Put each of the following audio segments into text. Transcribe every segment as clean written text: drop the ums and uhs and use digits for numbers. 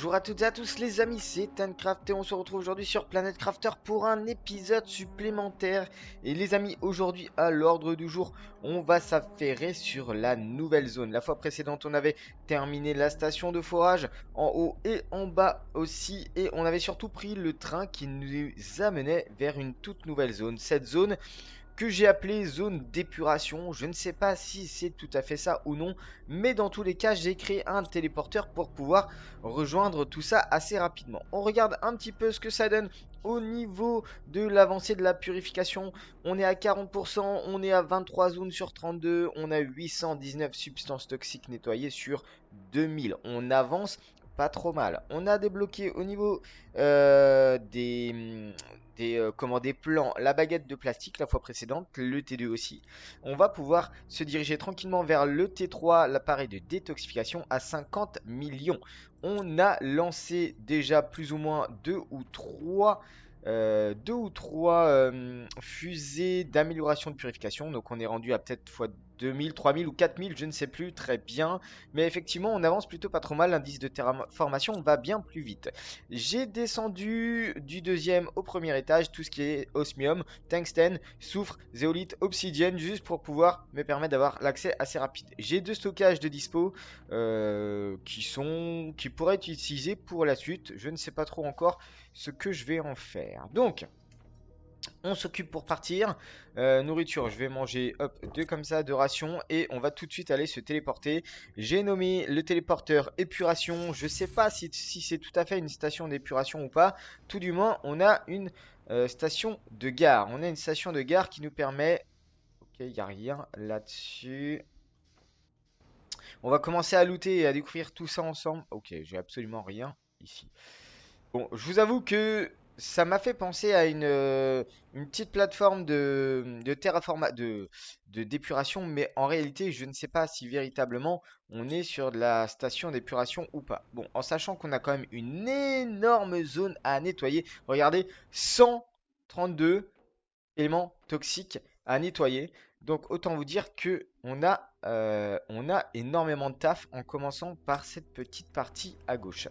Bonjour à toutes et à tous les amis, c'est Tancraft et on se retrouve aujourd'hui sur Planet Crafter pour un épisode supplémentaire. Et les amis, aujourd'hui à l'ordre du jour, on va s'affairer sur la nouvelle zone. La fois précédente, on avait terminé la station de forage en haut et en bas aussi. Et on avait surtout pris le train qui nous amenait vers une toute nouvelle zone. Cette zone que j'ai appelée zone d'épuration. Je ne sais pas si c'est tout à fait ça ou non, mais dans tous les cas, j'ai créé un téléporteur pour pouvoir rejoindre tout ça assez rapidement. On regarde un petit peu ce que ça donne au niveau de l'avancée de la purification. On est à 40%, on est à 23 zones sur 32, on a 819 substances toxiques nettoyées sur 2000. On avance pas trop mal. On a débloqué au niveau des plans, la baguette de plastique la fois précédente, le T2 aussi. On va pouvoir se diriger tranquillement vers le T3, l'appareil de détoxification à 50 millions. On a lancé déjà plus ou moins deux ou trois fusées d'amélioration de purification. Donc on est rendu à peut-être fois 2000, 3000 ou 4000, je ne sais plus très bien. Mais effectivement, on avance plutôt pas trop mal. L'indice de terraformation va bien plus vite. J'ai descendu du deuxième au premier étage tout ce qui est osmium, tungstène, soufre, zéolite, obsidienne, juste pour pouvoir me permettre d'avoir l'accès assez rapide. J'ai deux stockages de dispo qui pourraient être utilisés pour la suite. Je ne sais pas trop encore ce que je vais en faire. Donc, on s'occupe pour partir. Nourriture, je vais manger hop, deux comme ça, deux rations. Et on va tout de suite aller se téléporter. J'ai nommé le téléporteur épuration. Je sais pas si c'est tout à fait une station d'épuration ou pas. Tout du moins, on a une station de gare. On a une station de gare qui nous permet... Ok, il n'y a rien là-dessus. On va commencer à looter et à découvrir tout ça ensemble. Ok, j'ai absolument rien ici. Bon, je vous avoue que ça m'a fait penser à une petite plateforme de de d'épuration, mais en réalité, je ne sais pas si véritablement on est sur de la station d'épuration ou pas. Bon, en sachant qu'on a quand même une énorme zone à nettoyer. Regardez, 132 éléments toxiques à nettoyer. Donc autant vous dire que on a énormément de taf en commençant par cette petite partie à gauche.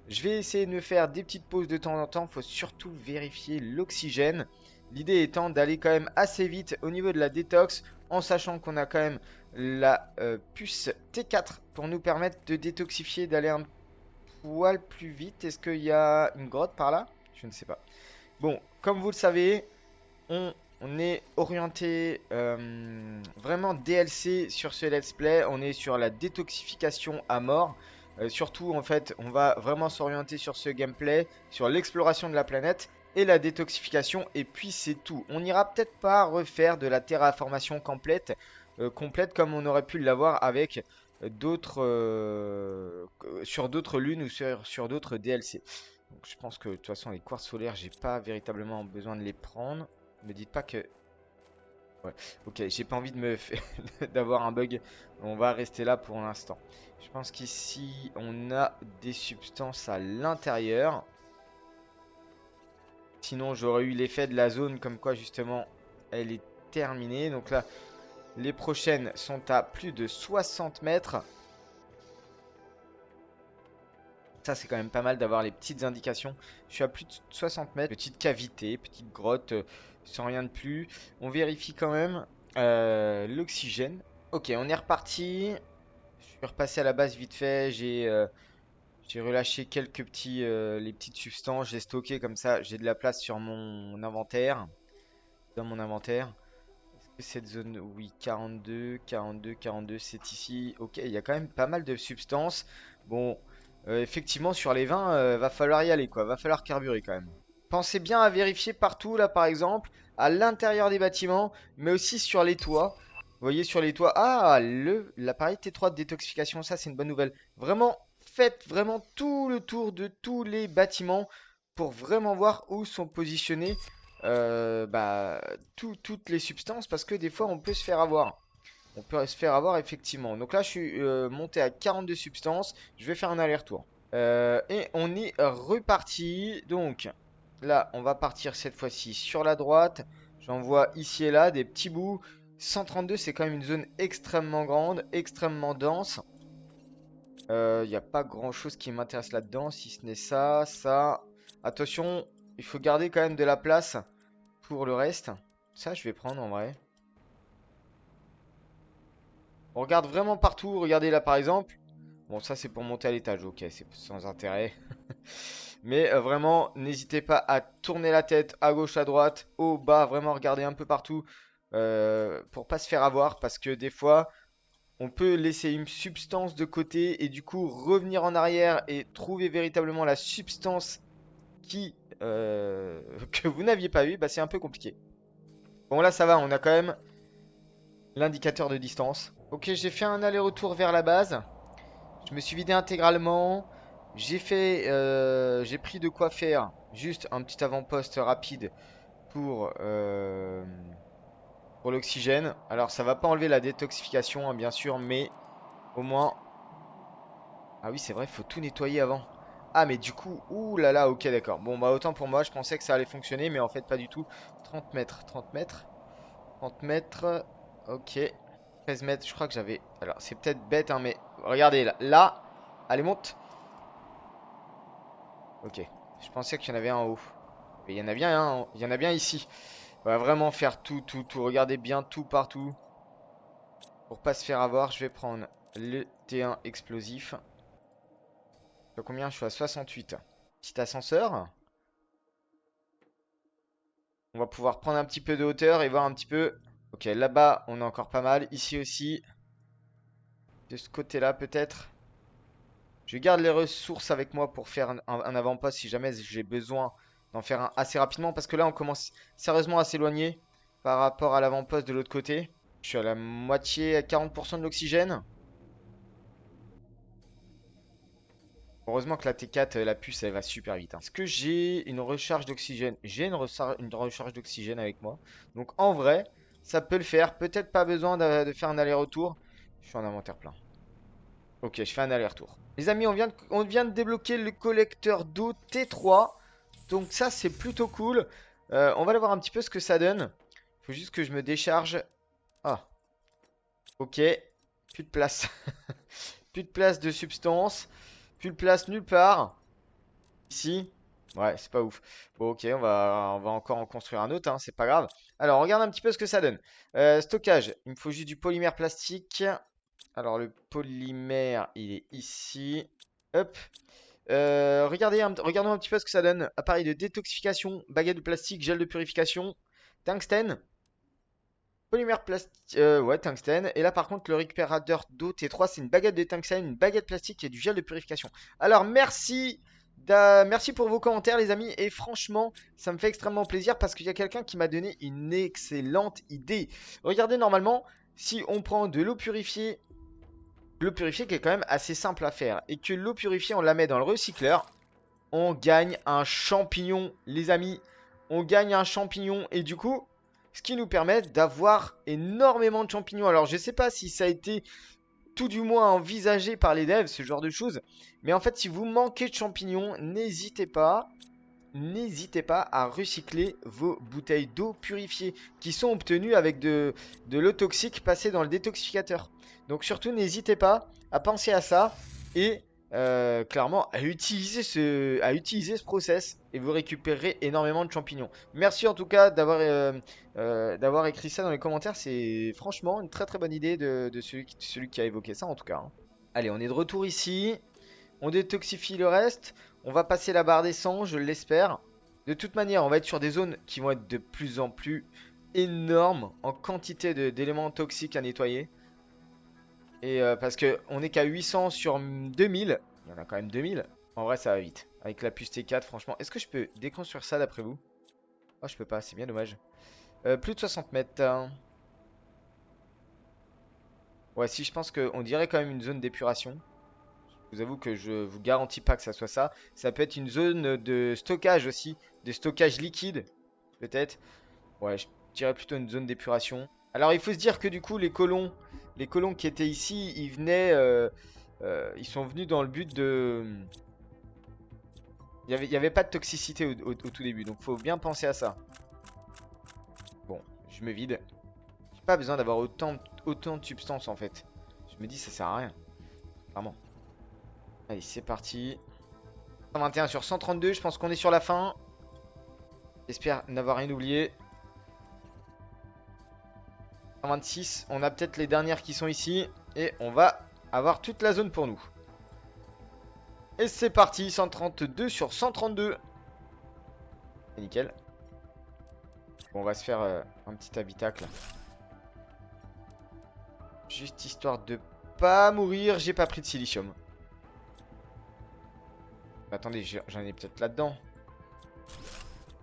Je vais essayer de me faire des petites pauses de temps en temps. Il faut surtout vérifier l'oxygène. L'idée étant d'aller quand même assez vite au niveau de la détox, en sachant qu'on a quand même la puce T4 pour nous permettre de détoxifier, d'aller un poil plus vite. Est-ce qu'il y a une grotte par là? Je ne sais pas. Bon, comme vous le savez, on est orienté vraiment DLC sur ce let's play. On est sur la détoxification à mort. Surtout, en fait, on va vraiment s'orienter sur ce gameplay, sur l'exploration de la planète et la détoxification. Et puis, c'est tout. On n'ira peut-être pas refaire de la terraformation complète comme on aurait pu l'avoir avec sur d'autres lunes ou sur d'autres DLC. Donc, je pense que de toute façon, les quartz solaires, j'ai pas véritablement besoin de les prendre. Me dites pas que... Ouais, ok, j'ai pas envie de d'avoir un bug. On va rester là pour l'instant. Je pense qu'ici, on a des substances à l'intérieur. Sinon, j'aurais eu l'effet de la zone comme quoi, justement, elle est terminée. Donc là, les prochaines sont à plus de 60 mètres. Ça, c'est quand même pas mal d'avoir les petites indications. Je suis à plus de 60 mètres. Petite cavité, petite grotte, sans rien de plus. On vérifie quand même l'oxygène. Ok, on est reparti. Je suis repassé à la base vite fait. J'ai relâché quelques les petites substances. J'ai stocké comme ça. J'ai de la place sur mon inventaire. Dans mon inventaire. Est-ce que cette zone... Oui, 42, 42, 42, c'est ici. Ok, il y a quand même pas mal de substances. Bon... effectivement, sur les 20, va falloir y aller, quoi. Va falloir carburer quand même. Pensez bien à vérifier partout, là, par exemple, à l'intérieur des bâtiments, mais aussi sur les toits. Vous voyez, sur les toits. Ah, l'appareil T3 de détoxification, ça, c'est une bonne nouvelle. Vraiment, faites vraiment tout le tour de tous les bâtiments pour vraiment voir où sont positionnés toutes les substances, parce que des fois, on peut se faire avoir. On peut se faire avoir effectivement. Donc là, je suis monté à 42 substances. Je vais faire un aller-retour. Et on est reparti. Donc là, on va partir cette fois-ci sur la droite. J'en vois ici et là des petits bouts. 132, c'est quand même une zone extrêmement grande, extrêmement dense. Il n'y a pas grand chose qui m'intéresse là-dedans, si ce n'est ça, ça. Attention, il faut garder quand même de la place pour le reste. Ça, je vais prendre en vrai. On regarde vraiment partout. Regardez là par exemple. Bon, ça c'est pour monter à l'étage. Ok, c'est sans intérêt. Mais vraiment, n'hésitez pas à tourner la tête à gauche, à droite, haut, bas. Vraiment regarder un peu partout pour pas se faire avoir. Parce que des fois, on peut laisser une substance de côté et du coup revenir en arrière et trouver véritablement la substance qui que vous n'aviez pas eu. Bah, c'est un peu compliqué. Bon, là ça va. On a quand même l'indicateur de distance. Ok, j'ai fait un aller-retour vers la base. Je me suis vidé intégralement. J'ai pris de quoi faire juste un petit avant-poste rapide pour, pour l'oxygène. Alors ça va pas enlever la détoxification, hein, bien sûr, mais au moins. Ah oui, c'est vrai, faut tout nettoyer avant. Ah mais du coup, ouh là là, ok d'accord. Bon bah autant pour moi, je pensais que ça allait fonctionner, mais en fait pas du tout. 30 mètres, 30 mètres, 30 mètres, ok. 13 mètres, je crois que j'avais. Alors c'est peut-être bête, hein, mais regardez là, là, allez monte. Ok. Je pensais qu'il y en avait un en haut. Mais il y en a bien un, il y en a bien ici. On va vraiment faire tout, tout, tout. Regardez bien tout partout. Pour pas se faire avoir, je vais prendre le T1 explosif. Je sais combien? Je suis à 68. Petit ascenseur. On va pouvoir prendre un petit peu de hauteur et voir un petit peu. Ok, là-bas, on a encore pas mal. Ici aussi. De ce côté-là, peut-être. Je garde les ressources avec moi pour faire un avant-poste si jamais j'ai besoin d'en faire un assez rapidement. Parce que là, on commence sérieusement à s'éloigner par rapport à l'avant-poste de l'autre côté. Je suis à la moitié, à 40% de l'oxygène. Heureusement que la T4, la puce, elle va super vite, hein. Est-ce que j'ai une recharge d'oxygène? J'ai une recharge d'oxygène avec moi. Donc en vrai, ça peut le faire. Peut-être pas besoin de faire un aller-retour. Je suis en inventaire plein. Ok, je fais un aller-retour. Les amis, on vient de débloquer le collecteur d'eau T3. Donc ça, c'est plutôt cool. On va aller voir un petit peu ce que ça donne. Il faut juste que je me décharge. Ah, ok. Plus de place. Plus de place de substance. Plus de place nulle part. Ici. Ouais, c'est pas ouf. Bon, ok, on va encore en construire un autre, hein, c'est pas grave. Alors, regarde un petit peu ce que ça donne. Stockage. Il me faut juste du polymère plastique. Alors, le polymère, il est ici. Hop. Regardons un petit peu ce que ça donne. Appareil de détoxification, baguette de plastique, gel de purification, tungstène, polymère plastique, ouais, tungstène. Et là, par contre, le récupérateur d'eau T3, c'est une baguette de tungstène, une baguette plastique et du gel de purification. Alors, merci pour vos commentaires, les amis. Et franchement, ça me fait extrêmement plaisir parce qu'il y a quelqu'un qui m'a donné une excellente idée. Regardez, normalement, si on prend de l'eau purifiée qui est quand même assez simple à faire, et que l'eau purifiée, on la met dans le recycleur, on gagne un champignon, les amis. On gagne un champignon et du coup, ce qui nous permet d'avoir énormément de champignons. Alors, je sais pas si ça a été tout du moins envisagé par les devs, ce genre de choses. Mais en fait, si vous manquez de champignons, n'hésitez pas à recycler vos bouteilles d'eau purifiées qui sont obtenues avec de l'eau toxique passée dans le détoxificateur. Donc surtout, n'hésitez pas à penser à ça et clairement à utiliser ce process et vous récupérerez énormément de champignons. Merci en tout cas d'avoir écrit ça dans les commentaires. C'est franchement une très très bonne idée de celui qui a évoqué ça en tout cas, hein. Allez, on est de retour ici. On détoxifie le reste. On va passer la barre des 100, je l'espère. De toute manière, on va être sur des zones qui vont être de plus en plus énormes en quantité d'éléments toxiques à nettoyer. Et parce que on est qu'à 800 sur 2000. Il y en a quand même 2000. En vrai, ça va vite. Avec la puce T4, franchement. Est-ce que je peux déconstruire ça d'après vous? Oh, je peux pas, c'est bien dommage. Plus de 60 mètres, hein. Ouais, si, je pense qu'on dirait quand même une zone d'épuration. Je vous avoue que je vous garantis pas que ça soit ça. Ça peut être une zone de stockage aussi, de stockage liquide, peut-être. Ouais, je dirais plutôt une zone d'épuration. Alors il faut se dire que du coup les colons qui étaient ici, ils sont venus dans le but de. Il y avait pas de toxicité au tout début, donc faut bien penser à ça. Bon, je me vide. J'ai pas besoin d'avoir autant de substances en fait. Je me dis ça sert à rien, clairement. Allez, c'est parti. 121 sur 132, je pense qu'on est sur la fin. J'espère n'avoir rien oublié. 126, on a peut-être les dernières qui sont ici. Et on va avoir toute la zone pour nous. Et c'est parti, 132 sur 132. C'est nickel. Bon, on va se faire un petit habitacle. Juste histoire de pas mourir, j'ai pas pris de silicium. Attendez, j'en ai peut-être là-dedans.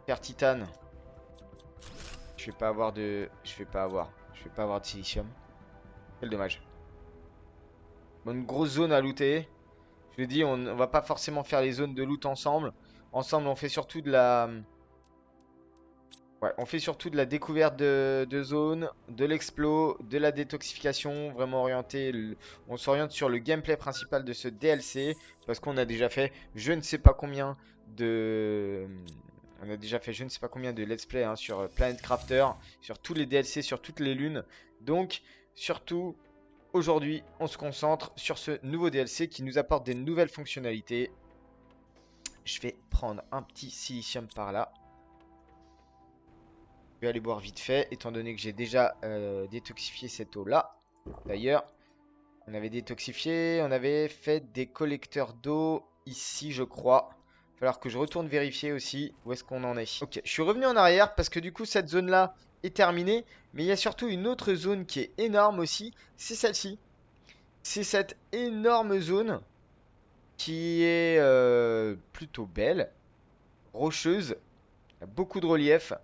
Fer titane. Je vais pas avoir de... Je vais pas avoir de silicium. Quel dommage. Bon, une grosse zone à looter. Je vous dis, on va pas forcément faire les zones de loot ensemble. Ensemble, on fait surtout de la... Ouais, on fait surtout de la découverte de zones, de l'explo, de la détoxification, vraiment orienté. On s'oriente sur le gameplay principal de ce DLC parce qu'on a déjà fait je ne sais pas combien de... On a déjà fait je ne sais pas combien de let's play hein, sur Planet Crafter, sur tous les DLC, sur toutes les lunes. Donc, surtout, aujourd'hui, on se concentre sur ce nouveau DLC qui nous apporte des nouvelles fonctionnalités. Je vais prendre un petit silicium par là. Je vais aller boire vite fait, étant donné que j'ai déjà détoxifié cette eau-là. D'ailleurs, on avait détoxifié, on avait fait des collecteurs d'eau ici, je crois. Il va falloir que je retourne vérifier aussi où est-ce qu'on en est. Ok, je suis revenu en arrière parce que du coup, cette zone-là est terminée. Mais il y a surtout une autre zone qui est énorme aussi, c'est celle-ci. C'est cette énorme zone qui est plutôt belle, rocheuse, il y a beaucoup de relief.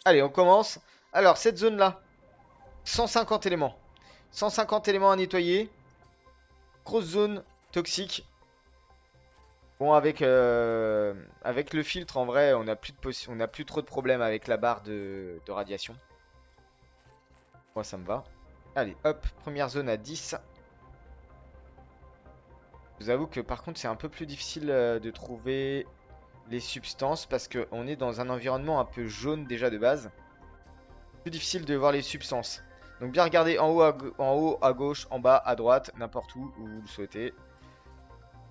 Allez, on commence. Alors, cette zone-là, 150 éléments. 150 éléments à nettoyer. Grosse zone toxique. Bon, avec le filtre, en vrai, on n'a plus trop de problèmes avec la barre de radiation. Moi, ça me va. Allez, hop, première zone à 10. Je vous avoue que par contre, c'est un peu plus difficile de trouver les substances parce qu'on est dans un environnement un peu jaune déjà de base. Plus difficile de voir les substances. Donc bien regarder en haut, à gauche, en bas, à droite, n'importe où vous le souhaitez.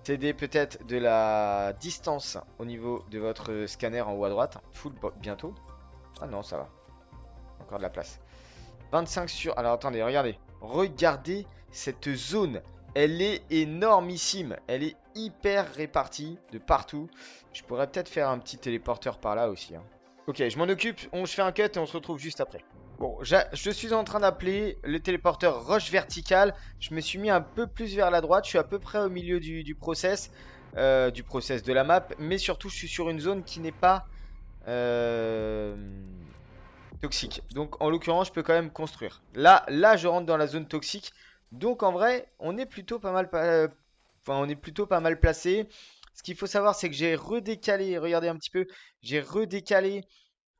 T'aider peut-être de la distance au niveau de votre scanner en haut à droite. Full bientôt. Ah non, ça va. Encore de la place. 25 sur... Alors attendez, regardez. Regardez cette zone. Elle est énormissime. Elle est hyper répartie de partout. Je pourrais peut-être faire un petit téléporteur par là aussi. Hein. Ok, je m'en occupe. Je fais un cut et on se retrouve juste après. Bon, je suis en train d'appeler le téléporteur roche verticale. Je me suis mis un peu plus vers la droite. Je suis à peu près au milieu du process de la map. Mais surtout, je suis sur une zone qui n'est pas toxique. Donc, en l'occurrence, je peux quand même construire. Là, je rentre dans la zone toxique. Donc, en vrai, on est plutôt pas mal, placé. Ce qu'il faut savoir, c'est que j'ai redécalé. Regardez un petit peu. J'ai redécalé.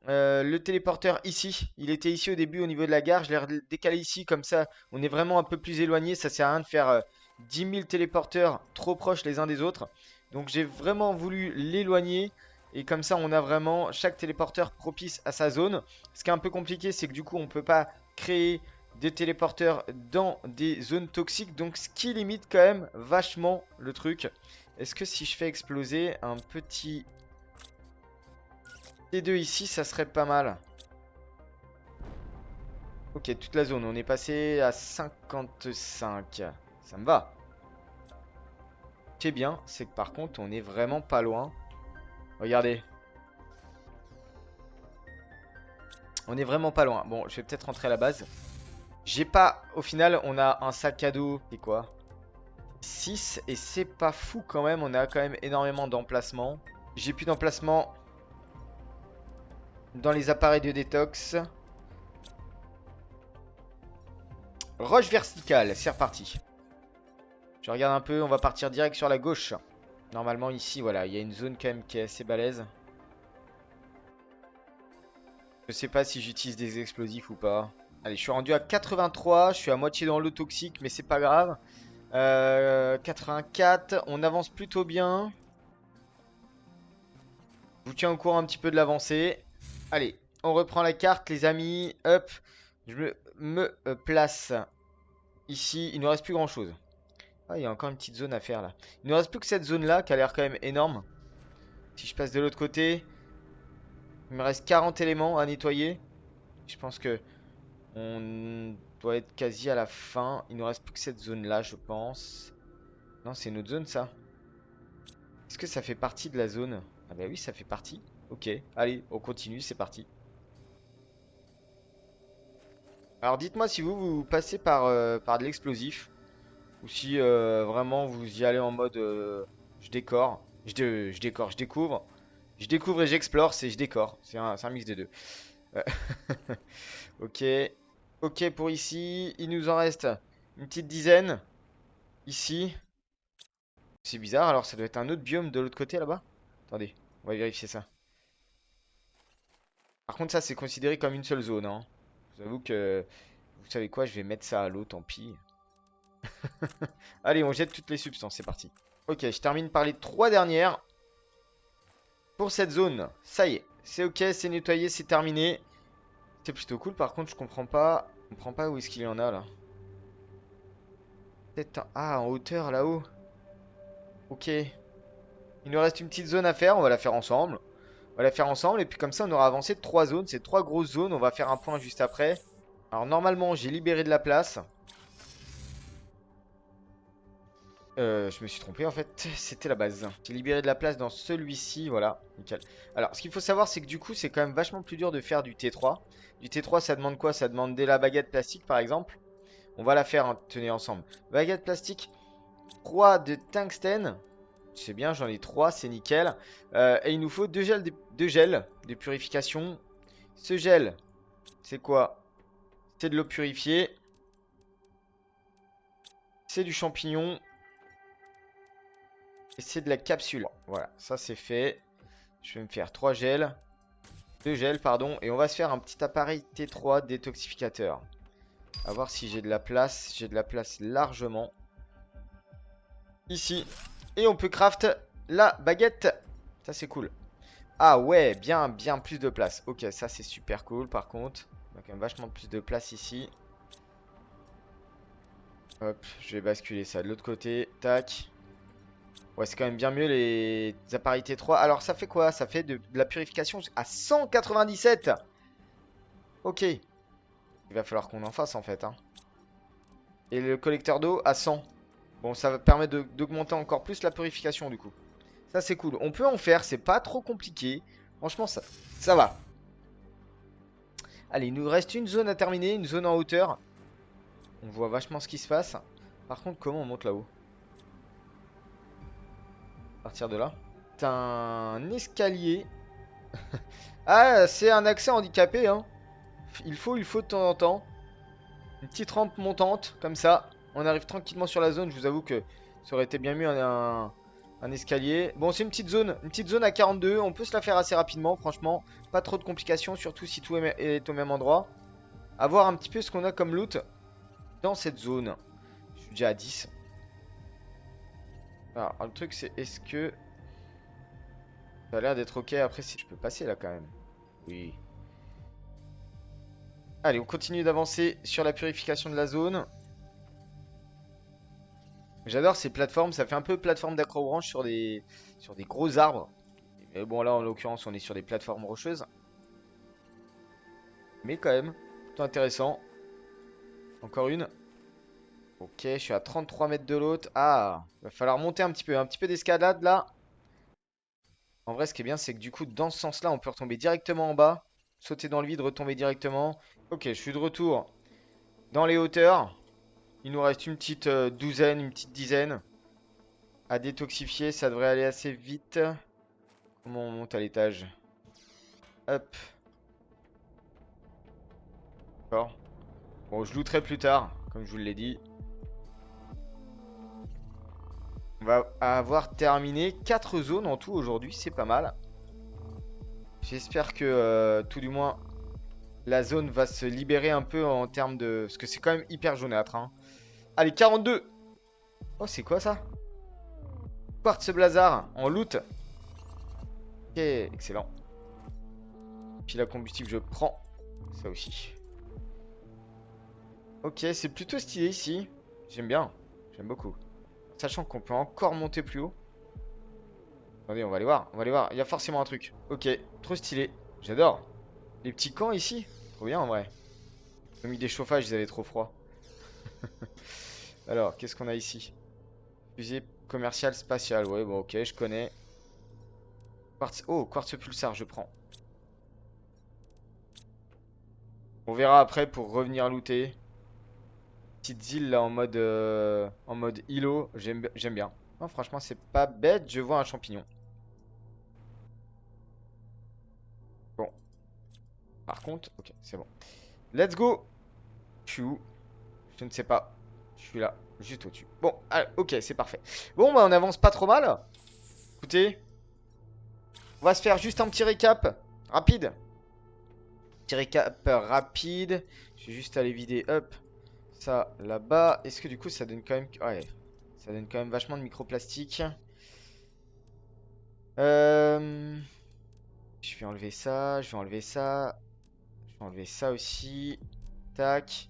Le téléporteur ici, il était ici au début au niveau de la gare, je l'ai décalé ici comme ça, on est vraiment un peu plus éloigné, ça sert à rien de faire 10 000 téléporteurs trop proches les uns des autres. Donc j'ai vraiment voulu l'éloigner et comme ça on a vraiment chaque téléporteur propice à sa zone. Ce qui est un peu compliqué c'est que du coup on peut pas créer des téléporteurs dans des zones toxiques, donc ce qui limite quand même vachement le truc. Est-ce que si je fais exploser un petit... Les deux ici, ça serait pas mal. Ok, toute la zone. On est passé à 55. Ça me va. Ce qui est bien, c'est que par contre, on est vraiment pas loin. Regardez. On est vraiment pas loin. Bon, je vais peut-être rentrer à la base. J'ai pas... Au final, on a un sac à dos. C'est quoi? 6. Et c'est pas fou quand même. On a quand même énormément d'emplacements. J'ai plus d'emplacement dans les appareils de détox. Roche verticale, c'est reparti. Je regarde un peu, on va partir direct sur la gauche. Normalement ici, voilà, il y a une zone quand même qui est assez balèze. Je sais pas si j'utilise des explosifs ou pas. Allez, je suis rendu à 83, je suis à moitié dans l'eau toxique, mais c'est pas grave. 84, on avance plutôt bien. Je vous tiens au courant un petit peu de l'avancée. Allez, on reprend la carte, les amis. Hop, je me place ici. Il ne reste plus grand chose. Ah, il y a encore une petite zone à faire là. Il ne reste plus que cette zone là qui a l'air quand même énorme. Si je passe de l'autre côté, il me reste 40 éléments à nettoyer. Je pense que on doit être quasi à la fin. Il nous reste plus que cette zone là, je pense. Non, c'est une autre zone ça. Est-ce que ça fait partie de la zone? Ah bah oui, ça fait partie. Ok, allez, on continue, c'est parti. Alors dites-moi si vous passez par de l'explosif. Ou si vraiment vous y allez en mode je décore. Je décore, je découvre. Je découvre et j'explore, c'est je décore. C'est un mix des deux. Euh, ok. Ok pour ici. Il nous en reste une petite dizaine. Ici. C'est bizarre, alors ça doit être un autre biome de l'autre côté là-bas. Attendez, on va vérifier ça. Par contre, ça c'est considéré comme une seule zone, hein. Je vous avoue que, vous savez quoi, je vais mettre ça à l'eau, tant pis. Allez, on jette toutes les substances, c'est parti. Ok, je termine par les 3 dernières. Pour cette zone, ça y est, c'est ok, c'est nettoyé, c'est terminé. C'est plutôt cool, par contre, je comprends pas où est-ce qu'il y en a là. Peut-être ah, en hauteur là-haut. Ok. Il nous reste une petite zone à faire, on va la faire ensemble. On va la faire ensemble et puis comme ça on aura avancé de 3 zones. C'est 3 grosses zones, on va faire un point juste après. Alors normalement j'ai libéré de la place. Je me suis trompé en fait, c'était la base. J'ai libéré de la place dans celui-ci, voilà, nickel. Alors ce qu'il faut savoir c'est que du coup c'est quand même vachement plus dur de faire du T3. Du T3 ça demande quoi? Ça demande de la baguette plastique par exemple. On va la faire, hein, tenez ensemble. Baguette plastique, 3 de tungstène. C'est bien, j'en ai 3, c'est nickel. Et il nous faut 2 gels, de purification. Ce gel, c'est quoi? C'est de l'eau purifiée. C'est du champignon. Et c'est de la capsule. Voilà, ça c'est fait. Je vais me faire 3 gels. 2 gels, pardon. Et on va se faire un petit appareil T3 détoxificateur. A voir si j'ai de la place. J'ai de la place largement. Ici. Et on peut craft la baguette. Ça c'est cool. Ah ouais, bien plus de place. Ok, ça c'est super cool par contre. On a quand même vachement plus de place ici. Hop, je vais basculer ça de l'autre côté. Tac. Ouais, c'est quand même bien mieux les appareils T3. Alors ça fait quoi? Ça fait de la purification à 197. Ok. Il va falloir qu'on en fasse en fait, hein. Et le collecteur d'eau à 100. Bon, ça va permettre d'augmenter encore plus la purification du coup. Ça c'est cool. On peut en faire, c'est pas trop compliqué. Franchement, ça va. Allez, il nous reste une zone à terminer, une zone en hauteur. On voit vachement ce qui se passe. Par contre, comment on monte là-haut? À partir de là. C'est un escalier. Ah, c'est un accès handicapé, hein. Il faut de temps en temps. Une petite rampe montante, comme ça. On arrive tranquillement sur la zone. Je vous avoue que ça aurait été bien mieux un escalier. Bon, c'est une petite zone à 42. On peut se la faire assez rapidement, franchement. Pas trop de complications, surtout si tout est au même endroit. À voir un petit peu ce qu'on a comme loot dans cette zone. Je suis déjà à 10. Alors, le truc, c'est est-ce que ça a l'air d'être ok. Après, si je peux passer là quand même. Oui. Allez, on continue d'avancer sur la purification de la zone. J'adore ces plateformes, ça fait un peu plateforme d'accrobranche sur des gros arbres. Mais bon, là en l'occurrence, on est sur des plateformes rocheuses. Mais quand même, plutôt intéressant. Encore une. Ok, je suis à 33 mètres de l'autre. Ah, il va falloir monter un petit peu d'escalade là. En vrai, ce qui est bien, c'est que du coup, dans ce sens-là, on peut retomber directement en bas. Sauter dans le vide, retomber directement. Ok, je suis de retour dans les hauteurs. Il nous reste une petite douzaine, une petite dizaine à détoxifier. Ça devrait aller assez vite. Comment on monte à l'étage? Hop. D'accord. Bon, je looterai plus tard, comme je vous l'ai dit. On va avoir terminé 4 zones en tout aujourd'hui, c'est pas mal. J'espère que tout du moins la zone va se libérer un peu en termes de... Parce que c'est quand même hyper jaunâtre, hein. Allez, 42. Oh, c'est quoi ça? Quartz Blazar en loot. Ok, excellent. Puis la combustible, je prends ça aussi. Ok, c'est plutôt stylé ici. J'aime bien, j'aime beaucoup. Sachant qu'on peut encore monter plus haut. Attendez, on va aller voir. On va aller voir. Il y a forcément un truc. Ok, trop stylé. J'adore. Les petits camps ici. Trop bien en vrai. Ils ont mis des chauffages, ils avaient trop froid. Alors, qu'est-ce qu'on a ici? Fusée commerciale spatiale. Ouais, bon, ok, je connais. Quartz... Oh, quartz pulsar, je prends. On verra après pour revenir looter. Petite île là en mode îlot. J'aime bien. Non, franchement, c'est pas bête. Je vois un champignon. Bon. Par contre, ok, c'est bon. Let's go. Je suis où? Je ne sais pas. Je suis là, juste au-dessus. Bon, allez, ok, c'est parfait. Bon, bah on avance pas trop mal. Écoutez, on va se faire juste un petit récap rapide. Petit récap rapide. Je vais juste aller vider, hop, ça là-bas. Est-ce que du coup ça donne quand même... Ouais, ça donne quand même vachement de microplastique. Je vais enlever ça, je vais enlever ça. Je vais enlever ça aussi. Tac.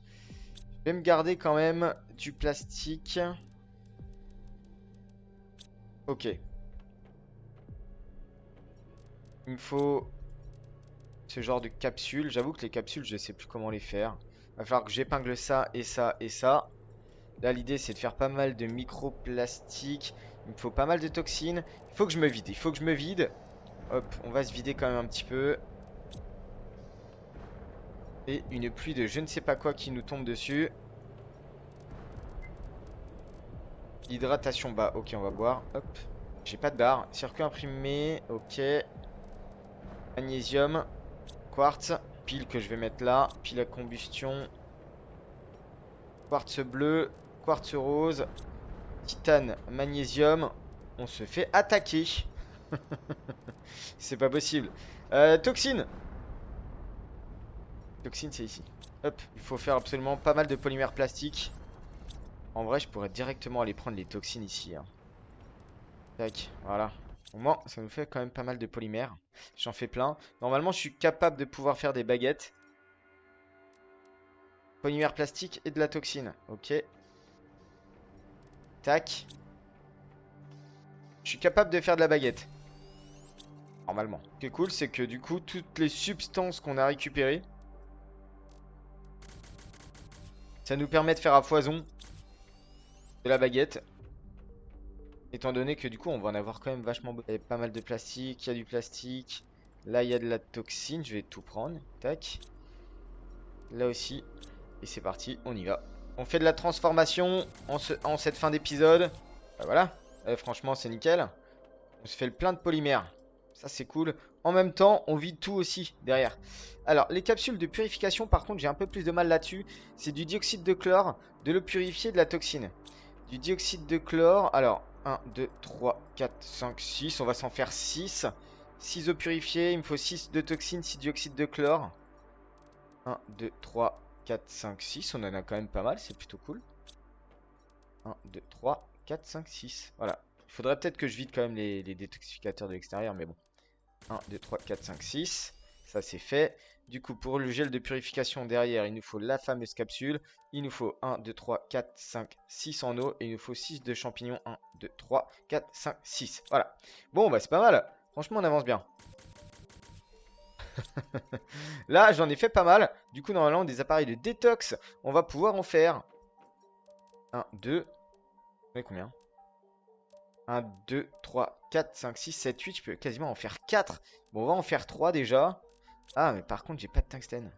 Je vais me garder quand même du plastique. Ok. Il me faut ce genre de capsules. J'avoue que les capsules, je sais plus comment les faire. Va falloir que j'épingle ça et ça et ça. Là, l'idée, c'est de faire pas mal de microplastiques. Il me faut pas mal de toxines. Il faut que je me vide. Il faut que je me vide. Hop, on va se vider quand même un petit peu. Et une pluie de je ne sais pas quoi qui nous tombe dessus. Hydratation bas. Ok, on va boire. Hop. J'ai pas de barre. Circuit imprimé. Ok. Magnésium. Quartz. Pile que je vais mettre là. Pile à combustion. Quartz bleu. Quartz rose. Titane. Magnésium. On se fait attaquer. C'est pas possible. Toxine. Toxine, c'est ici. Hop. Il faut faire absolument pas mal de polymères plastiques. En vrai, je pourrais directement aller prendre les toxines ici, hein. Tac. Voilà. Au moins, ça nous fait quand même pas mal de polymères. J'en fais plein. Normalement, je suis capable de pouvoir faire des baguettes. Polymère plastique et de la toxine. Ok. Tac. Je suis capable de faire de la baguette. Normalement. Ce qui est cool, c'est que du coup, toutes les substances qu'on a récupérées, ça nous permet de faire à foison de la baguette. Étant donné que du coup, on va en avoir quand même vachement. Il y a pas mal de plastique, il y a du plastique. Là, il y a de la toxine. Je vais tout prendre. Tac. Là aussi. Et c'est parti, on y va. On fait de la transformation en cette fin d'épisode. Bah voilà. Franchement, c'est nickel. On se fait le plein de polymères. Ça, c'est cool. En même temps, on vide tout aussi derrière. Alors, les capsules de purification, par contre, j'ai un peu plus de mal là-dessus. C'est du dioxyde de chlore, de l'eau purifiée, de la toxine. Du dioxyde de chlore. Alors, 1, 2, 3, 4, 5, 6. On va s'en faire 6. 6 eaux purifiées. Il me faut 6 de toxine, 6 dioxyde de chlore. 1, 2, 3, 4, 5, 6. On en a quand même pas mal. C'est plutôt cool. 1, 2, 3, 4, 5, 6. Voilà. Il faudrait peut-être que je vide quand même les détoxificateurs de l'extérieur. Mais bon. 1, 2, 3, 4, 5, 6. Ça, c'est fait. Du coup, pour le gel de purification derrière, il nous faut la fameuse capsule. Il nous faut 1, 2, 3, 4, 5, 6 en eau. Et il nous faut 6 de champignons. 1, 2, 3, 4, 5, 6. Voilà. Bon, bah c'est pas mal. Franchement, on avance bien. Là, j'en ai fait pas mal. Du coup, normalement, des appareils de détox, on va pouvoir en faire 1, 2. Vous avez combien? 1, 2, 3, 4, 5, 6, 7, 8. Je peux quasiment en faire 4. Bon, on va en faire 3 déjà. Ah, mais par contre, j'ai pas de tungstène.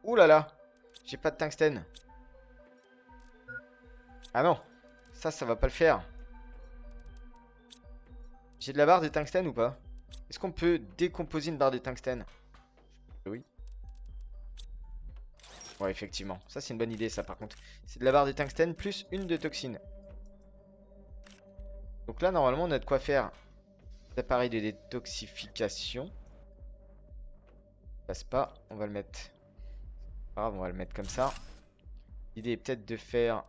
Ouh là là. J'ai pas de tungstène. Ah non. Ça va pas le faire. J'ai de la barre de tungstène ou pas? Est-ce qu'on peut décomposer une barre de tungstène? Oui. Ouais, effectivement. Ça, c'est une bonne idée, ça, par contre. C'est de la barre de tungstène plus une de toxine. Donc là, normalement, on a de quoi faire l'appareil de détoxification. Passe pas. On va le mettre. Pas grave, on va le mettre comme ça. L'idée est peut-être de faire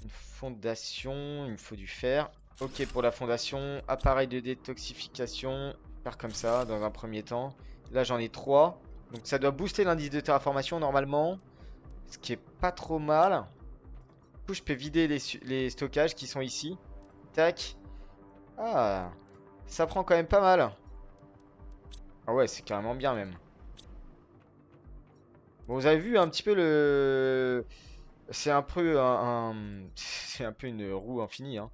une fondation. Il me faut du fer. Ok, pour la fondation. Appareil de détoxification. Faire comme ça, dans un premier temps. Là, j'en ai 3. Donc ça doit booster l'indice de terraformation normalement. Ce qui est pas trop mal. Du coup, je peux vider les stockages qui sont ici. tac. Ah, ça prend quand même pas mal. Ah ouais, c'est carrément bien même. Bon, vous avez vu un petit peu le... C'est un peu c'est un peu une roue infinie, hein.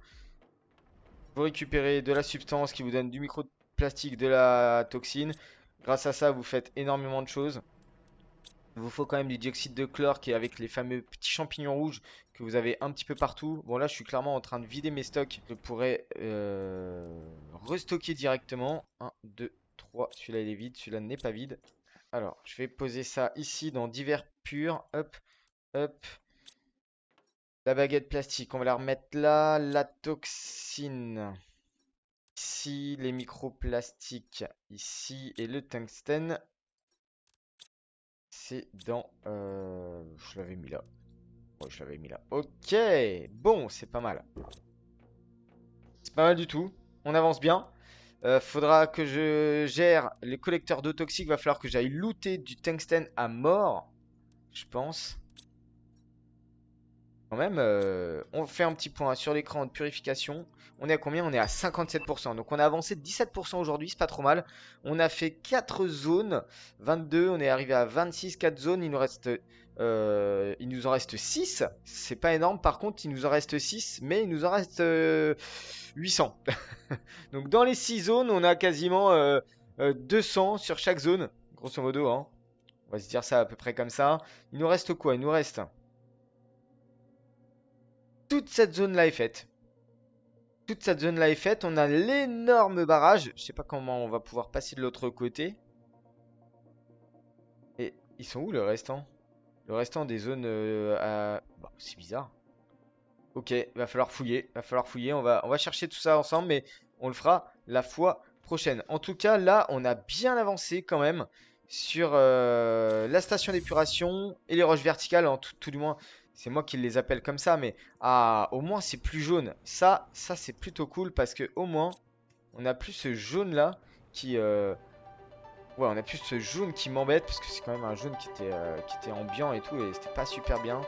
Vous récupérez de la substance qui vous donne du microplastique, de la toxine. Grâce à ça, vous faites énormément de choses. Il vous faut quand même du dioxyde de chlore qui est avec les fameux petits champignons rouges que vous avez un petit peu partout. Bon là, je suis clairement en train de vider mes stocks. Je pourrais restocker directement. 1, 2, 3. Celui-là, il est vide. Celui-là n'est pas vide. Alors, je vais poser ça ici dans divers purs. Hop, hop. La baguette plastique, on va la remettre là. La toxine. Ici, les microplastiques. Ici, et le tungstène. C'est dans... Je l'avais mis là. Ouais, je l'avais mis là. Ok. Bon, c'est pas mal. C'est pas mal du tout. On avance bien. Faudra que je gère les collecteurs d'eau toxique. Va falloir que j'aille looter du tungstène à mort. Je pense. Quand même, on fait un petit point sur l'écran de purification. On est à combien? On est à 57%. Donc on a avancé de 17% aujourd'hui, c'est pas trop mal. On a fait 4 zones, 22, on est arrivé à 26, 4 zones. Il nous en reste 6. C'est pas énorme, par contre, il nous en reste 6, mais il nous en reste 800. Donc dans les 6 zones, on a quasiment 200 sur chaque zone, grosso modo, hein. On va se dire ça à peu près comme ça. Il nous reste quoi? Il nous reste... Toute cette zone-là est faite. Toute cette zone-là est faite. On a l'énorme barrage. Je sais pas comment on va pouvoir passer de l'autre côté. Et ils sont où le restant? Le restant des zones Bah, c'est bizarre. Ok, va falloir fouiller. Va falloir fouiller. On va chercher tout ça ensemble, mais on le fera la fois prochaine. En tout cas, là, on a bien avancé quand même sur la station d'épuration et les roches verticales, en tout du moins. C'est moi qui les appelle comme ça, mais au moins c'est plus jaune. Ça c'est plutôt cool parce que au moins on a plus ce jaune là qui, ouais, on a plus ce jaune qui m'embête parce que c'est quand même un jaune qui était ambiant et tout et c'était pas super bien.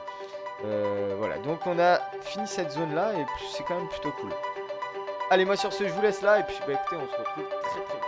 Voilà, donc on a fini cette zone là et c'est quand même plutôt cool. Allez, moi sur ce, je vous laisse là et puis bah écoutez, on se retrouve très très vite.